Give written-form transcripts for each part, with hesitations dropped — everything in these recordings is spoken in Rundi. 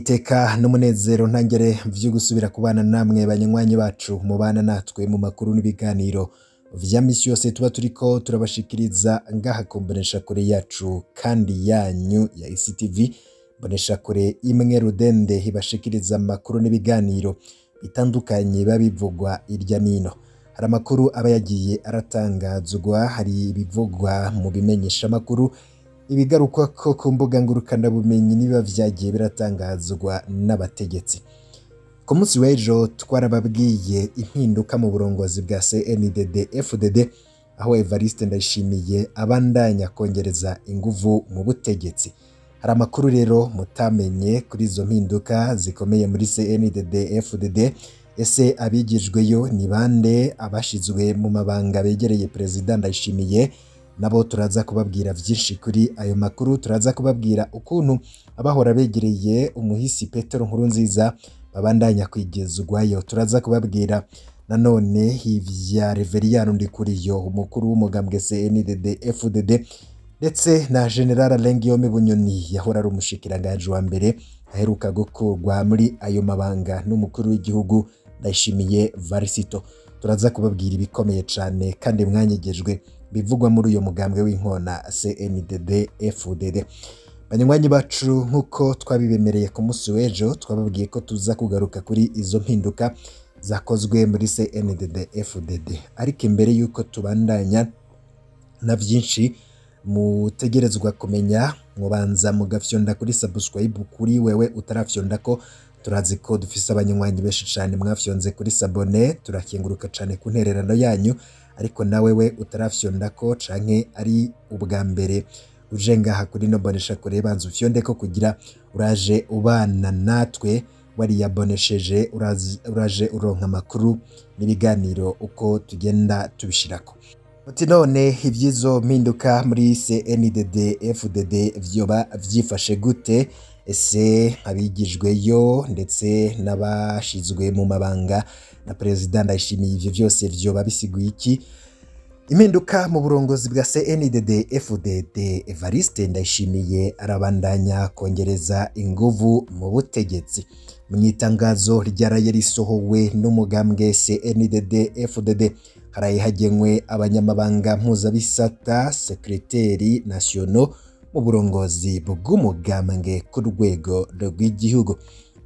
iteka n'umunezero ntangere vyo gusubira kubana namwe banywanyi bacu mubana natwe mu makuru n'ibiganiro vya misi yose tuba turiko turabashikiriza ngaha ku mboneshakure yacu kandi yanyu ya ICTV, mboneshakure imwe rudende ibashikiriza amakuru n'ibiganiro bitandukanye babivugwa irya nino. Hari amakuru aba yagiye aratangazwa, hari ibivugwa mu bimenyesha amakuru, ibigarukwa ko ku mbuga ngurukana bumenyi niba vyagiye biratangazwa n'abategetsi. Ku munsi w'ejo twarababwiye impinduka mu burongozi bwa CNDD-FDD, aho Evariste Ndayishimiye abandanya kongereza inguvu mu butegetsi. Hari amakuru rero mutamenye kuri izo mpinduka zikomeye muri CNDD-FDD. Ese abigijweyo ni bande? Abashizwe mu mabanga begereye Perezida Ndayishimiye nabo turaza kubabwira vyinshi kuri ayo makuru. Turaza kubabwira ukuntu abahora begereye umuhisi Petero Nkurunziza babandanya kwigezwayo. Turaza kubabwira nanone ivya Reveriyano Ndikuriyo, umukuru w'umugambwe CNDD-FDD, ndetse na General Alengiome Bunyoni yahora ari umushikiranganje wa mbere aheruka gukurwa muri ayo mabanga n'umukuru w'igihugu Ndayishimiye Varisito. Turaza kubabwira ibikomeye cane kandi mwanyegejwe bivugwa muri uyo mugambwe w'inkona CNDD-FDD. Banywanyi bacu, nkuko twabibemereye ku munsi w'ejo, twababwiye ko tuza kugaruka kuri izo mpinduka zakozwe muri CNDD-FDD. Ariko imbere yuko tubandanya na vyinshi mutegerezwa kumenya, mubanza mugafyonda kuri subscribe kuri wewe utarafyonda ko. Turazi ko dufise abanywanyi benshi cyane mwafyonze kuri sabone, turakenguruka cyane ku ntererano yanyu. Ariko nawe we utarafyonda ko canke ari ubwa mbere uje ngaha kuri no mboneshakure, banza ufyonde ko kugira uraje ubana natwe wariyabonesheje, uraje uronka amakuru n'ibiganiro uko tugenda tubishirako. Ati none ivyizo mpinduka muri CNDD-FDD vyoba vyifashe gute? Ese abigijweyo ndetse n'abashizwe mu mabanga na Perezida Ndayishimiye ivyo vyose vyoba bisiguye iki? Impinduka mu burongozi bwa CNDD-FDD, Evariste Ndayishimiye arabandanya kongereza inguvu mu butegetsi. Mwitangazo ryaraye risohowe n'umugambwe CNDD-FDD, haraye hagenwe abanyamabanga mpuzabisata sekreteri nationaux mu burongozi bw'umugambwe ku rwego rw'igihugu.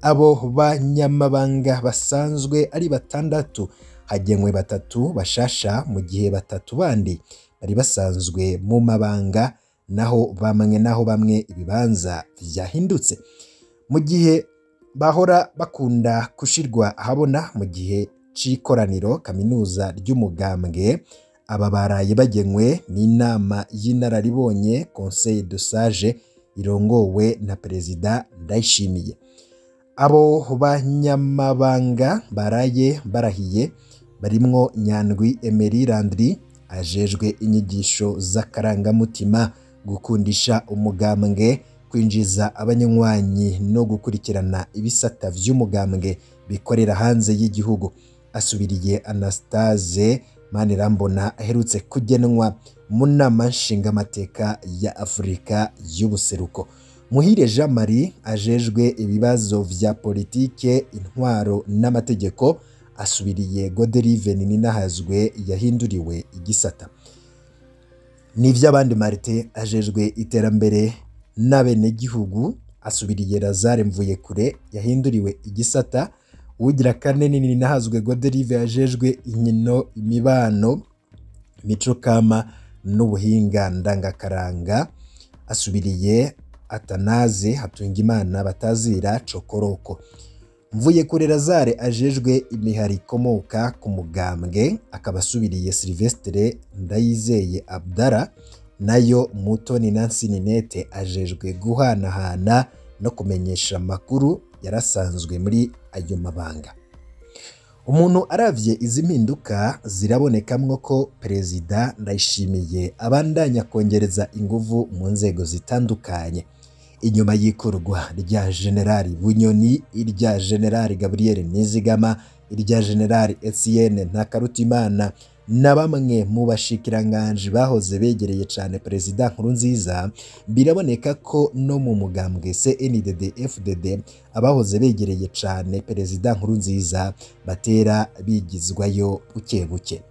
Abo banyamabanga basanzwe ari batandatu, hagenwe batatu bashasha mu gihe batatu bandi bari basanzwe mu mabanga, naho bamwe ibibanza vyahindutse. Mu gihe bahora bakunda kushirwa ahabona mu gihe c'ikoraniro kaminuza ry'umugambwe, aba baraye bagenwe n'inama y'inararibonye Conseil de Sage irongowe na Perezida Ndayishimiye. Abo banyamabanga baraye barahiye barimwo Nyandwi Emery Landry ajejwe inyigisho z'akarangamutima, gukundisha umugambwe, kwinjiza abanywanyi no gukurikirana ibisata vy'umugambwe bikorera hanze y'igihugu. Asubiriye Anastase Manirambona aherutse kugenwa mu nama nshingamateka ya Afurika y'ubuseruko. Muhire Jean Marie ajejwe ibibazo vya politike, intwaro n'amategeko asubiriye Goderive Ninahazwe yahinduriwe igisata. N'ivy'abandi Martin ajejwe iterambere n'abenegihugu asubiriye Lazare Mvuyekure yahinduriwe igisata. Ugira kane Ninahazwe Goderive ajejwe inkino, imibano, mico kama n'ubuhinga ndangakaranga asubiriye Atanaze Hatungimana batazira Cokoroko. Mvuyekure Lazare ajejwe imihari ikomoka ku mugambwe akabasubiriye Sylvestre Ndayizeye Abdara, nayo Mutoni Nancy Ninette ajejwe guhanahana no kumenyesha amakuru yarasanzwe muri ayo mabanga. Umuntu aravye izi mpinduka zirabonekamwo ko Perezida Ndayishimiye abandanya kongereza inguvu mu nzego zitandukanye. Inyuma y'ikurwa rya General Bunyoni, irya General Gabriel Nizigama, irya General Etienne Ntakarutimana na bamwe mu bashikiranganje bahoze begereye cyane perezida Nkurunziza, biraboneka ko no mu mugambwe CNDD-FDD abahoze begereye cyane perezida Nkurunziza batera bigizwayo buke buke.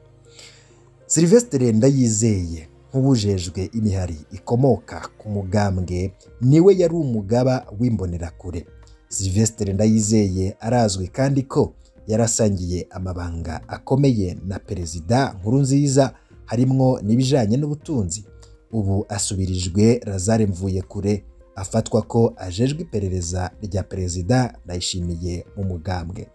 Sylvestre Ndayizeye nk'ubujejwe imihari ikomoka ku mugambwe niwe yari umugaba w'imbonerakure. Sylvestre Ndayizeye arazwi kandi ko yarasangiye amabanga akomeye na perezida Nkurunziza harimwo n'ibijanye n'ubutunzi. Ubu asubirijwe Lazare Mvuyekure afatwa ko ajejwe iperereza rya perezida Ndayishimiye mu mugambwe.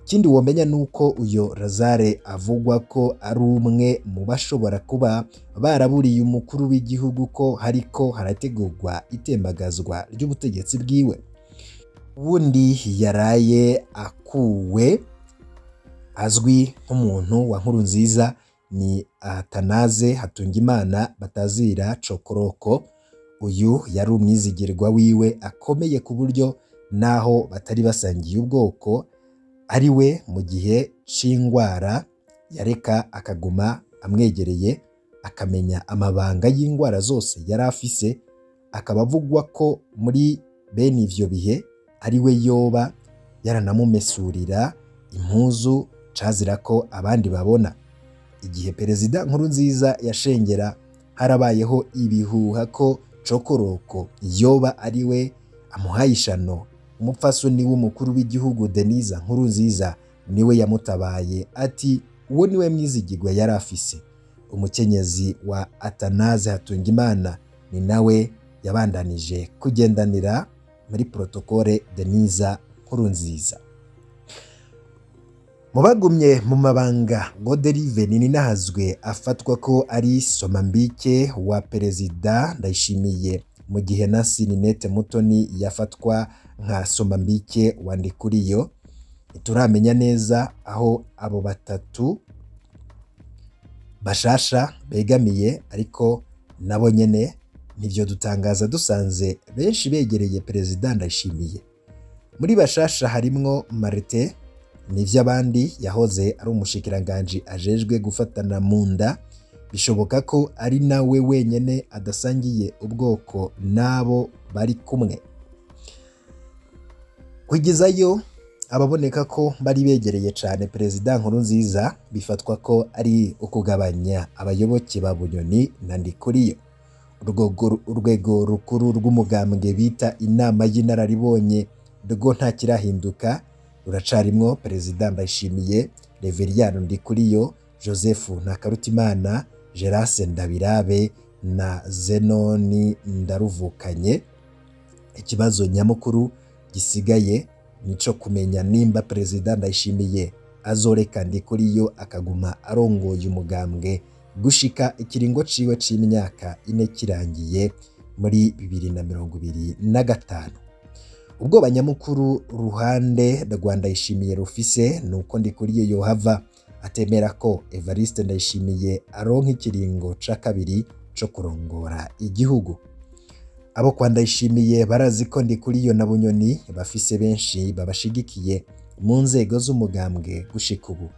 Ikindi womenya nuko uyo Lazare avugwa ko ari umwe mu bashobora kuba baraburiye umukuru w'igihugu ko hariko harategurwa itembagazwa ry'ubutegetsi bwiwe. Ubundi yaraye akuwe azwi nk'umuntu wa Nkurunziza ni Atanaze Hatungimana batazira Cokoroko. Uyu yari umwizigirwa wiwe akomeye ku buryo naho batari basangiye ubwoko, ari we mu gihe c'ingwara yareka akaguma amwegereye akamenya amabanga y'ingwara zose yari afise. Akaba avugwa ko muri bene ivyo bihe ari we yoba yaranamumesurira impuzu cazira ko abandi babona. Igihe perezida Nkurunziza yashengera, harabayeho ibihuha ko Cokoroko yoba ari we amuhaye ishano. Umupfasoni w'umukuru w'igihugu Denise Nkurunziza niwe yamutabaye ati uwo niwe mwizigirwa yari afise. Umukenyezi wa Atanaze Hatungimana ni nawe yabandanije kugendanira muri protokole Denise Nkurunziza. Mu bagumye mu mabanga, Godelive Nininahazwe afatwa ko ari somambike wa perezida Ndayishimiye, mu gihe na Ninette Mutoni yafatwa nka somambike wa Ndikuriyo. Turamenya neza aho abo batatu bashasha begamiye, ariko nabo nyene nivyo dutangaza dusanze benshi begereye perezida Ndayishimiye. Muri bashasha harimwo Marite Nivyabandi yahoze ari umushikiranganje ajejwe gufatana mu nda. Bishoboka ko ari nawe wenyene adasangiye ubwoko nabo bari kumwe. Kugezayo ababoneka ko bari begereye cyane perezida Nkurunziza bifatwa ko ari ukugabanya abayoboke ba Bunyoni na Ndikuriyo. Urwego rukuru rw'umugambwe bita inama y'inararibonye rwo nta kirahinduka, ruracarimwo perezida Ndayishimiye, Reveriyano Ndikuriyo, Joseph Ntakarutimana, Gerase Ndabirabe na Zenoni Ndaruvukanye. Ikibazo nyamukuru gisigaye nico kumenya nimba perezida Ndayishimiye azoreka Ndikuriyo akaguma arongoye umugambwe gushika ikiringo ciwe c'imyaka 4 kirangiye muri 2025. Ubwo banyamukuru ruhande rwa Ndayishimiye rufise nuko Ndikuriyo yohava atemera ko Evariste Ndayishimiye aronka ikiringo ca kabiri co kurongora igihugu. Abo kwa Ndayishimiye barazi ko Ndikuriyo na Bunyoni bafise benshi babashigikiye mu nzego z'umugambwe gushika ubu.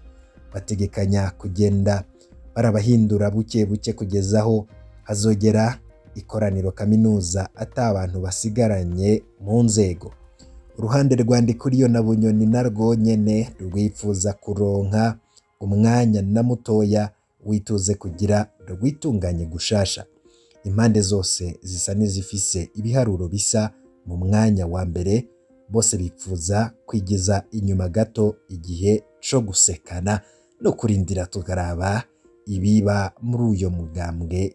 Bategekanya kugenda barabahindura buke buke kugezaho hazogera ikoraniro kaminuza atabantu basigaranye mu nzego. Uruhande rwa Ndikuriyo na Bunyoni narwo nyene rwifuza kuronka umwanya na mutoya wituze kugira rwitunganye gushasha. Impande zose zisa n'izifise ibiharuro bisa mu mwanya wa mbere, bose bipfuza kwigiza inyuma gato igihe co gusekana no kurindira tukaraba ibiba muri uyo mugambwe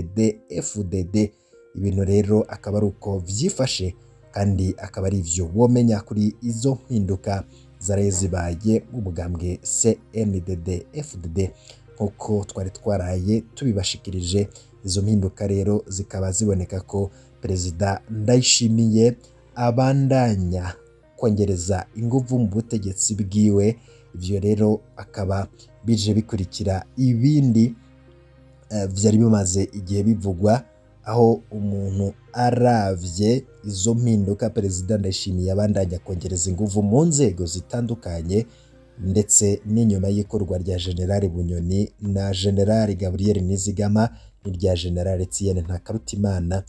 CNDD-FDD. Ibintu rero akaba ari uko vyifashe, kandi akaba ari ivyo womenya kuri izo mpinduka zaraye zibaye mu mugambwe CNDD-FDD nkuko twari twaraye tubibashikirije. Izo mpinduka rero zikaba ziboneka ko perezida Ndayishimiye abandanya kongereza inguvu mu butegetsi bwiwe. Ivyo rero akaba bije bikurikira ibindi vyari bimaze igihe bivugwa, aho umuntu aravye izo mpinduka perezida Ndayishimiye abandanya kongereza inguvu mu nzego zitandukanye ndetse n'inyuma y'ikorwa rya General Bunyoni na General Gabriel Nizigama n'irya General Etienne Ntakarutimana,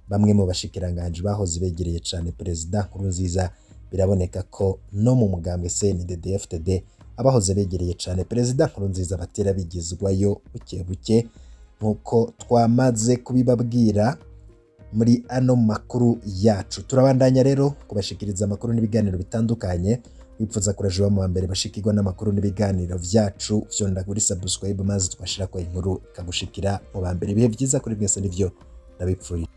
bamwe mu bashikiranganje bahoze begereye cyane Perezida Nkurunziza, biraboneka ko no mu mugambwe CNDD-FDD abahoze begereye cyane Perezida Nkurunziza batera bigizwayo buke buke, nkuko twamaze kubibabwira muri ano makuru yacu. Turabandanya rero kubashikiriza amakuru n'ibiganiro bitandukanye. Wipfuza kuraje mu mbere bashikirwa n'amakuru n'ibiganiro vyacu, vyonda kuri subscribe maze twashira ko inkuru ikagushikira mu bambere. Ibihe byiza kuri mwese, nivyo ndabipfurira.